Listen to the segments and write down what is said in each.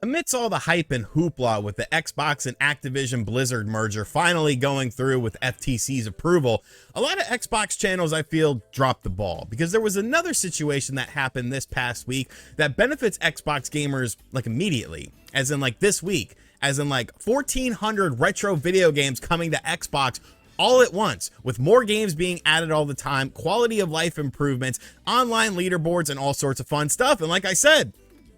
Amidst all the hype and hoopla with the Xbox and Activision Blizzard merger finally going through with FTC's approval, a lot of Xbox channels I feel dropped the ball because there was another situation that happened this past week that benefits Xbox gamers like immediately, as in like this week, as in like 1,400 retro video games coming to Xbox all at once, with more games being added all the time, quality of life improvements, online leaderboards, and all sorts of fun stuff. And like I said,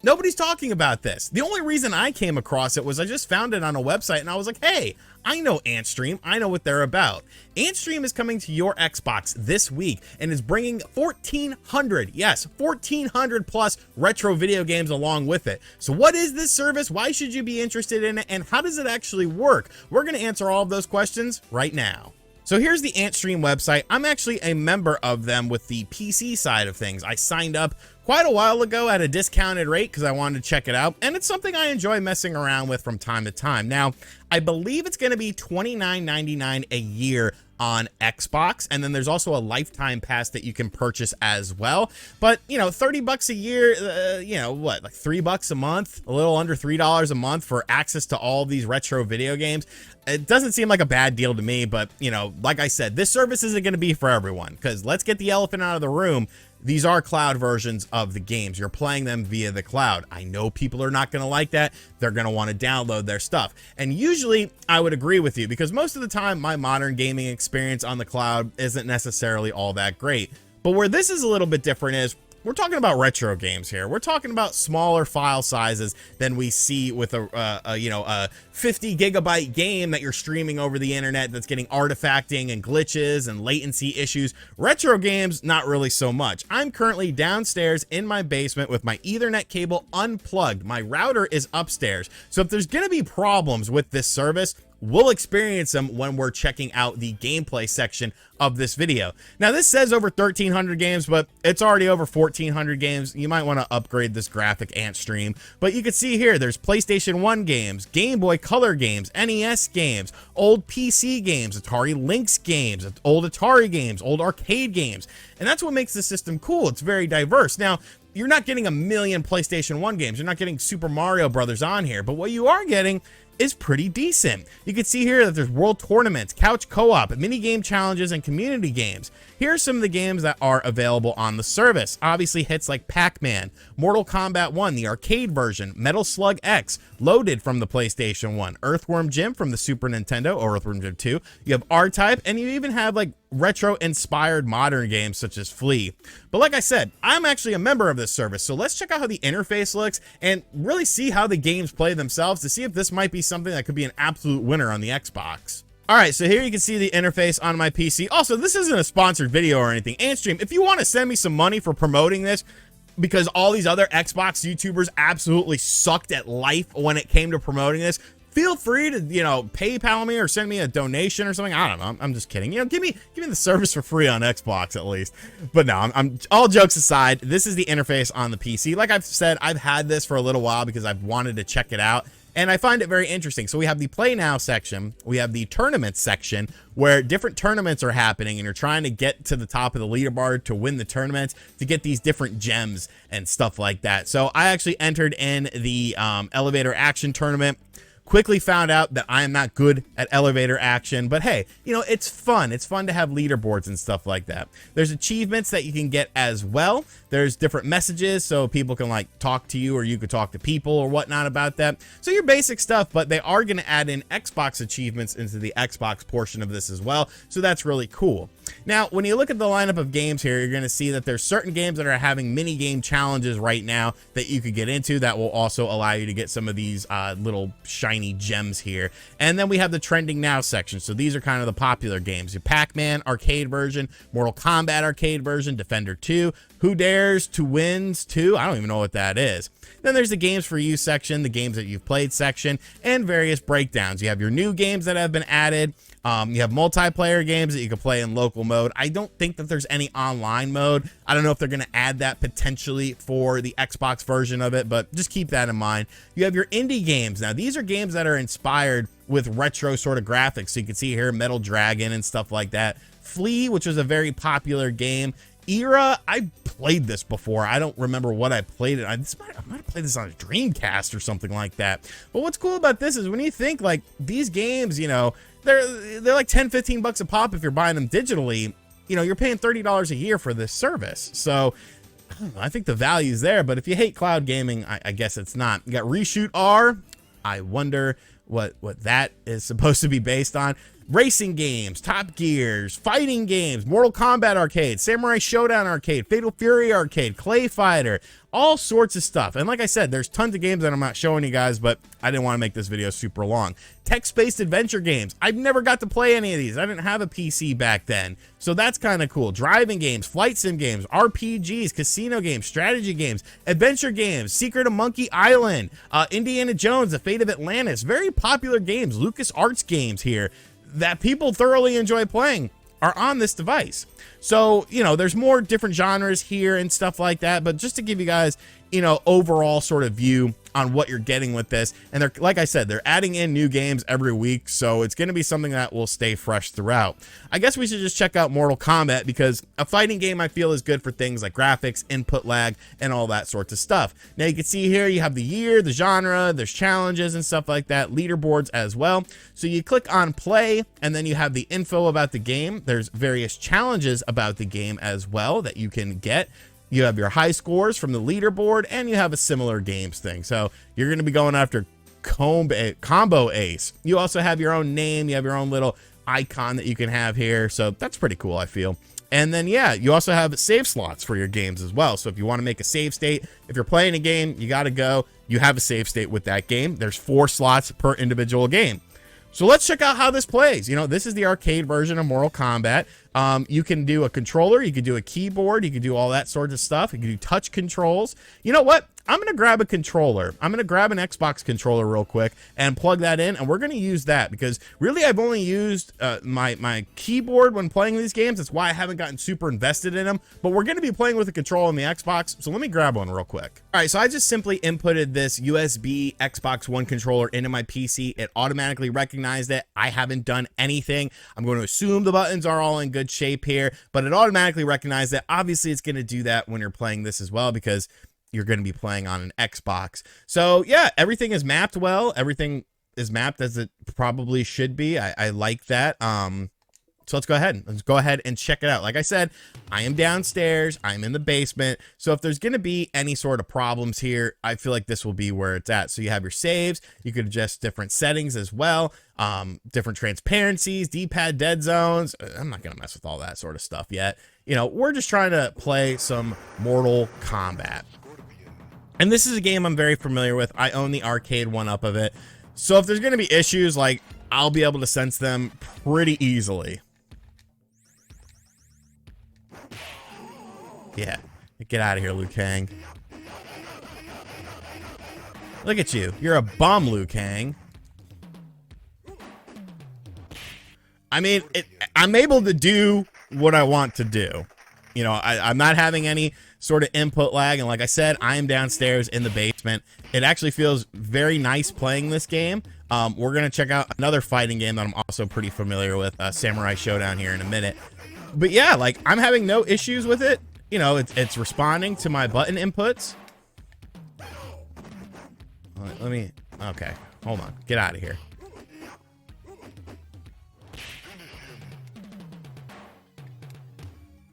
nobody's talking about this. The only reason I came across it was I just found it on a website and I was like, hey, I know Antstream. I know what they're about. Antstream is coming to your Xbox this week and is bringing 1,400, yes, 1,400 plus retro video games along with it. So what is this service? Why should you be interested in it? And how does it actually work? We're going to answer all of those questions right now. So here's the Antstream website. I'm actually a member of them with the PC side of things. I signed up quite a while ago at a discounted rate because I wanted to check it out, and it's something I enjoy messing around with from time to time. Now, I believe it's going to be $29.99 a year on Xbox, and then there's also a lifetime pass that you can purchase as well. But you know, 30 bucks a year, you know what, like $3 a month, a little under $3 a month for access to all these retro video games. It doesn't seem like a bad deal to me, but you know, like I said, this service isn't going to be for everyone, because let's get the elephant out of the room. These are cloud versions of the games. You're playing them via the cloud. I know people are not going to like that. They're going to want to download their stuff. And usually I would agree with you, because most of the time my modern gaming experience on the cloud isn't necessarily all that great. But where this is a little bit different is we're talking about retro games here. We're talking about smaller file sizes than we see with a 50 gigabyte game that you're streaming over the internet that's getting artifacting and glitches and latency issues. Retro games, not really so much. I'm currently downstairs in my basement with my Ethernet cable unplugged. My router is upstairs. So if there's gonna be problems with this service, we'll experience them when we're checking out the gameplay section of this video. Now, this says over 1,300 games, but it's already over 1,400 games. You might want to upgrade this graphic, Antstream. But you can see here, there's PlayStation 1 games, Game Boy Color games, NES games, old PC games, Atari Lynx games, old Atari games, old arcade games. And that's what makes the system cool. It's very diverse. Now, you're not getting a million PlayStation 1 games. You're not getting Super Mario Brothers on here. But what you are getting is pretty decent. You can see here that there's world tournaments, couch co-op, mini game challenges, and community games. Here are some of the games that are available on the service. Obviously hits like Pac-Man, Mortal Kombat 1, the arcade version, Metal Slug X, loaded from the PlayStation 1, Earthworm Jim from the Super Nintendo, or Earthworm Jim 2. You have R-Type, and you even have like retro-inspired modern games such as Flea. But like I said, I'm actually a member of this service, so let's check out how the interface looks and really see how the games play themselves to see if this might be something that could be an absolute winner on the Xbox. All right, so here you can see the interface on my PC. Also, this isn't a sponsored video or anything. Antstream, if you want to send me some money for promoting this, because all these other Xbox YouTubers absolutely sucked at life when it came to promoting this, feel free to, you know, PayPal me or send me a donation or something. I don't know. I'm just kidding. You know, give me the service for free on Xbox at least. But no, I'm all jokes aside, this is the interface on the PC. Like I've said, I've had this for a little while because I've wanted to check it out. And I find it very interesting. So we have the Play Now section, we have the Tournament section, where different tournaments are happening and you're trying to get to the top of the leaderboard to win the tournament, to get these different gems and stuff like that. So I actually entered in the elevator action tournament. Quickly found out that I am not good at elevator action, but hey, you know, it's fun. It's fun to have leaderboards and stuff like that. There's achievements that you can get as well. There's different messages so people can like talk to you, or you could talk to people or whatnot about that. So your basic stuff, but they are going to add in Xbox achievements into the Xbox portion of this as well. So that's really cool. Now, when you look at the lineup of games here, you're going to see that there's certain games that are having mini game challenges right now that you could get into that will also allow you to get some of these little shiny gems here. And then we have the trending now section. So these are kind of the popular games. Your Pac-Man arcade version, Mortal Kombat arcade version, Defender 2, Who Dares to Wins 2. I don't even know what that is. Then there's the games for you section, the games that you've played section, and various breakdowns. You have your new games that have been added. You have multiplayer games that you can play in local mode. I don't think that there's any online mode. I don't know if they're going to add that potentially for the Xbox version of it, but just keep that in mind. You have your indie games. Now, these are games that are inspired with retro sort of graphics. So you can see here Metal Dragon and stuff like that. Flea, which was a very popular game. Era, I played this before. I don't remember what I played it. I might have played this on a Dreamcast or something like that. But what's cool about this is when you think like these games, you know, they're like 10, 15 bucks a pop if you're buying them digitally. You know, you're paying $30 a year for this service. So I don't know, I think the value's there, but if you hate cloud gaming, I guess it's not. You got Reshoot R. I wonder what that is supposed to be based on. Racing games, Top Gears, fighting games, Mortal Kombat Arcade, Samurai Shodown Arcade, Fatal Fury Arcade, Clay Fighter, all sorts of stuff. And like I said, there's tons of games that I'm not showing you guys, but I didn't want to make this video super long. Text-based adventure games. I've never got to play any of these. I didn't have a PC back then, so that's kind of cool. Driving games, flight sim games, RPGs, casino games, strategy games, adventure games, Secret of Monkey Island, Indiana Jones, The Fate of Atlantis. Very popular games, LucasArts games here that people thoroughly enjoy playing are on this device. So, you know, there's more different genres here and stuff like that, but just to give you guys, you know, overall sort of view on what you're getting with this. And they're, like I said, they're adding in new games every week, so it's going to be something that will stay fresh throughout. I guess we should just check out Mortal Kombat, because a fighting game I feel is good for things like graphics, input lag, and all that sorts of stuff. Now you can see here you have the year, the genre, there's challenges and stuff like that, leaderboards as well. So you click on play, and then you have the info about the game. There's various challenges about the game as well that you can get. You have your high scores from the leaderboard, and you have a similar games thing. So you're going to be going after combo ace. You also have your own name. You have your own little icon that you can have here. So that's pretty cool, I feel. And then, yeah, you also have save slots for your games as well. So if you want to make a save state, if you're playing a game, you got to go. You have a save state with that game. There's 4 slots per individual game. So let's check out how this plays. You know, this is the arcade version of Mortal Kombat. You can do a controller, you can do a keyboard, you can do all that sort of stuff. You can do touch controls. You know what? I'm going to grab a controller. I'm going to grab an Xbox controller real quick and plug that in, and we're going to use that because really I've only used my keyboard when playing these games. That's why I haven't gotten super invested in them, but we're going to be playing with a controller on the Xbox, so let me grab one real quick. All right, so I just simply inputted this USB Xbox One controller into my PC. It automatically recognized it. I haven't done anything. I'm going to assume the buttons are all in good shape here, but it automatically recognized that. Obviously, it's going to do that when you're playing this as well because you're going to be playing on an Xbox. So yeah, everything is mapped well. Everything is mapped as it probably should be. I like that. So let's go ahead and check it out. Like I said, I am downstairs. I'm in the basement. So if there's going to be any sort of problems here, I feel like this will be where it's at. So you have your saves. You could adjust different settings as well. Different transparencies, D-pad dead zones. I'm not going to mess with all that sort of stuff yet. You know, we're just trying to play some Mortal Kombat. And this is a game I'm very familiar with. I own the arcade one-up of it. So if there's going to be issues, like, I'll be able to sense them pretty easily. Yeah, get out of here, Liu Kang. Look at you. You're a bum, Liu Kang. I mean, I'm able to do what I want to do. You know, I'm not having any sort of input lag. And like I said, I am downstairs in the basement. It actually feels very nice playing this game. We're going to check out another fighting game that I'm also pretty familiar with, Samurai Shodown, here in a minute. But yeah, like, I'm having no issues with it. You know, it's responding to my button inputs. Let me, okay, hold on, get out of here.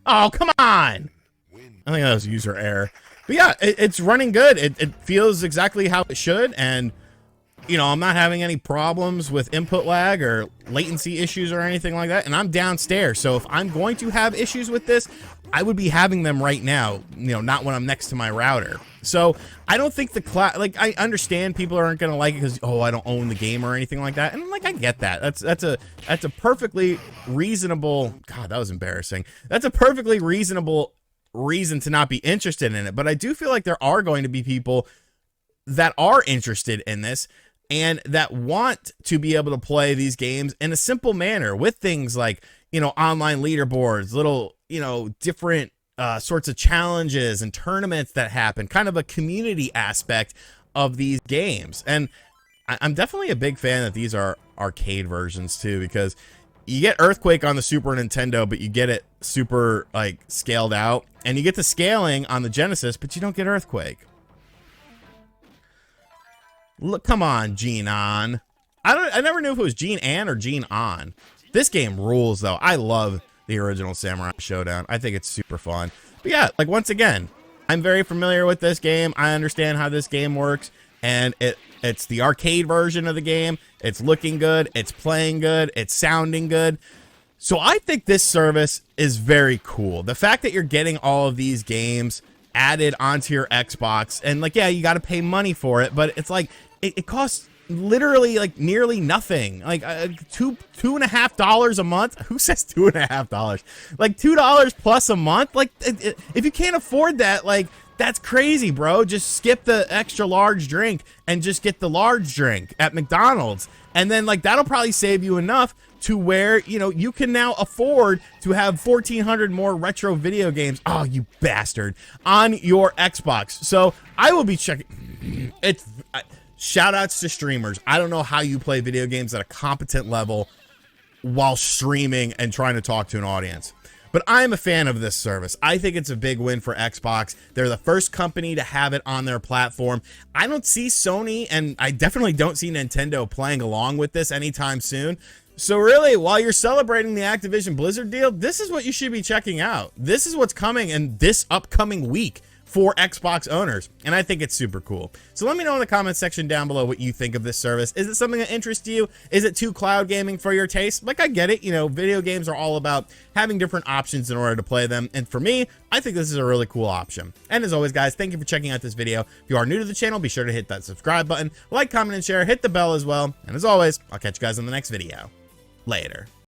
Oh, come on. I think that was user error. But yeah, it's running good. It feels exactly how it should. And, you know, I'm not having any problems with input lag or latency issues or anything like that. And I'm downstairs. So if I'm going to have issues with this, I would be having them right now, you know, not when I'm next to my router. So I don't think like, I understand people aren't going to like it because, oh, I don't own the game or anything like that. And like, I get that. That's a perfectly reasonable, God, that was embarrassing. That's a perfectly reasonable reason to not be interested in it. But I do feel like there are going to be people that are interested in this and that want to be able to play these games in a simple manner with things like, you know, online leaderboards, little, you know, different sorts of challenges and tournaments that happen, kind of a community aspect of these games. And I'm definitely a big fan that these are arcade versions too, because you get Earthquake on the Super Nintendo, but you get it super like scaled out, and you get the scaling on the Genesis, but you don't get Earthquake. Look, come on, Gene On. I never knew if it was Gene An or Gene On. This game rules, though. I love the original Samurai Shodown. I think it's super fun. But yeah, like once again, I'm very familiar with this game. I understand how this game works, and it's the arcade version of the game. It's looking good. It's playing good. It's sounding good. So I think this service is very cool. The fact that you're getting all of these games added onto your Xbox, and like, yeah, you got to pay money for it, but it's like it costs literally like nearly nothing, like $2.50 a month. Who says $2.50? Like $2 plus a month. Like if you can't afford that, like that's crazy, bro. Just skip the extra large drink and just get the large drink at McDonald's, and then like that'll probably save you enough to where, you know, you can now afford to have 1,400 more retro video games, oh you bastard, on your Xbox. So I will be checking. Shout outs to streamers. I don't know how you play video games at a competent level while streaming and trying to talk to an audience, but I'm a fan of this service. I think it's a big win for Xbox. They're the first company to have it on their platform. I don't see Sony, and I definitely don't see Nintendo playing along with this anytime soon. So really, while you're celebrating the Activision Blizzard deal, this is what you should be checking out. This is what's coming in this upcoming week for Xbox owners, and I think it's super cool. So let me know in the comment section down below what you think of this service. Is it something that interests you? Is it too cloud gaming for your taste? Like, I get it, you know, video games are all about having different options in order to play them, and for me, I think this is a really cool option. And as always, guys, thank you for checking out this video. If you are new to the channel, be sure to hit that subscribe button, like, comment, and share, hit the bell as well, and as always, I'll catch you guys in the next video. Later.